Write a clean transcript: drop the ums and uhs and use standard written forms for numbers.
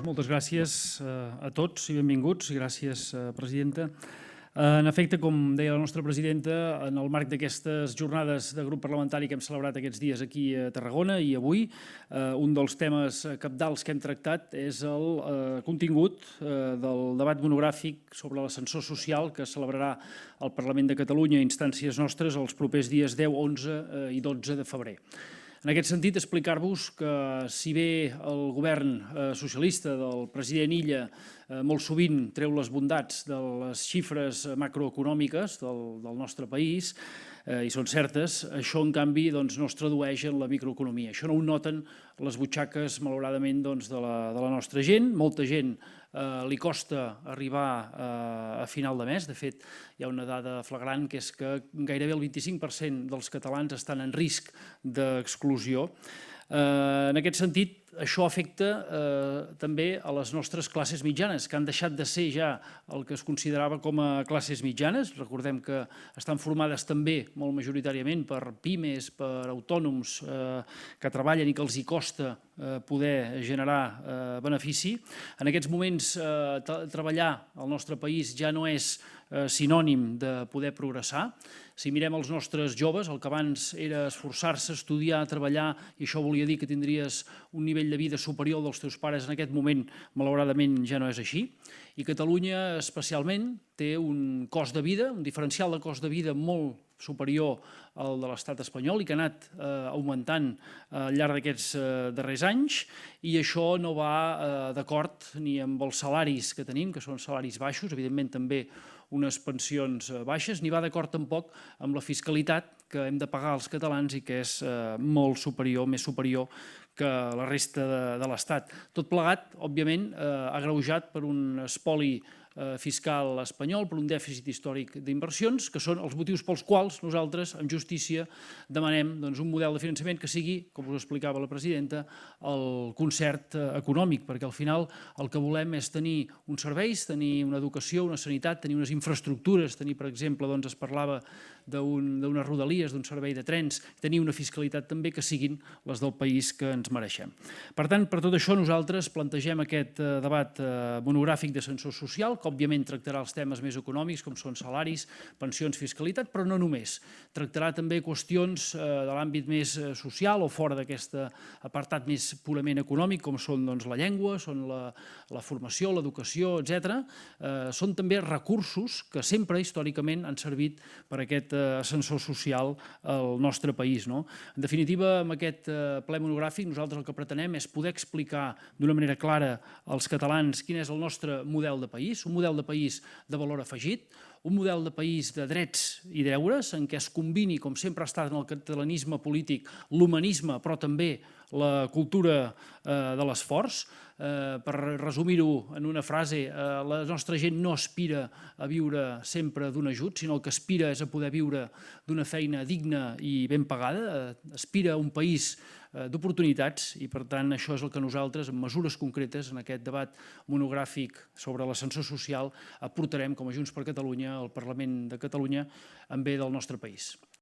Moltes gràcies a tots i benvinguts. Gràcies, presidenta. En efecte, com deia la nostra presidenta, en el marc d'aquestes jornades de grup parlamentari que hem celebrat aquests dies aquí a Tarragona i avui, un dels temes cabdals que hem tractat és el contingut del debat monogràfic sobre l'ascensor social que celebrarà el Parlament de Catalunya a instàncies nostres els propers dies 10, 11 i 12 de febrer. En aquest sentit, explicar-vos que si bé el govern socialista del president Illa molt sovint treu les bondats de les xifres macroeconòmiques del nostre país, i són certes, això en canvi no es tradueix en la microeconomia. Això no ho noten les butxaques, malauradament, de la nostra gent. Molta gent li costa arribar a final de mes. De fet, hi ha una dada flagrant, que és que gairebé el 25% dels catalans estan en risc d'exclusió. En aquest sentit, això afecta també a les nostres classes mitjanes, que han deixat de ser ja el que es considerava com a classes mitjanes. Recordem que estan formades també molt majoritàriament per pimes, per autònoms que treballen i que els hi costa poder generar benefici. En aquests moments, treballar al nostre país ja no és sinònim de poder progressar. Si mirem els nostres joves, el que abans era esforçar-se, estudiar, treballar, i això volia dir que tindries un nivell de vida superior al dels teus pares, en aquest moment, malauradament, ja no és així. I Catalunya, especialment, té un cost de vida, un diferencial de cost de vida molt superior al de l'estat espanyol i que ha anat augmentant al llarg d'aquests darrers anys, i això no va d'acord ni amb els salaris que tenim, que són salaris baixos, evidentment també unes pensions baixes, ni va d'acord tampoc amb la fiscalitat que hem de pagar als catalans i que és molt superior, més superior que la resta de l'Estat. Tot plegat, òbviament, agreujat per un espoli fiscal espanyol, per un dèficit històric d'inversions, que són els motius pels quals nosaltres, amb justícia, demanem un model de finançament que sigui, com us explicava la presidenta, el concert econòmic, perquè al final el que volem és tenir uns serveis, tenir una educació, una sanitat, tenir unes infraestructures, tenir, per exemple, es parlava d'unes rodalies, d'un servei de trens, tenir una fiscalitat també que siguin les del país que ens mereixem. Per tant, per tot això nosaltres plantegem aquest debat monogràfic d'ascensor social, que òbviament tractarà els temes més econòmics, com són salaris, pensions, fiscalitat, però no només. Tractarà també qüestions de l'àmbit més social o fora d'aquest apartat més purament econòmic, com són la llengua, són la formació, l'educació, etc. Són també recursos que sempre històricament han servit per a aquest ascensor social al nostre país. En definitiva, amb aquest ple monogràfic nosaltres el que pretenem és poder explicar d'una manera clara als catalans quin és el nostre model de país, un model de país de valor afegit, un model de país de drets i deures en què es combini, com sempre ha estat en el catalanisme polític, l'humanisme, però també la cultura de l'esforç. Per resumir-ho en una frase, la nostra gent no aspira a viure sempre d'un ajut, sinó el que aspira és a poder viure d'una feina digna i ben pagada, aspira a un país d'oportunitats i, per tant, això és el que nosaltres, amb mesures concretes, en aquest debat monogràfic sobre l'ascensor social, aportarem com a Junts per Catalunya al Parlament de Catalunya en bé del nostre país.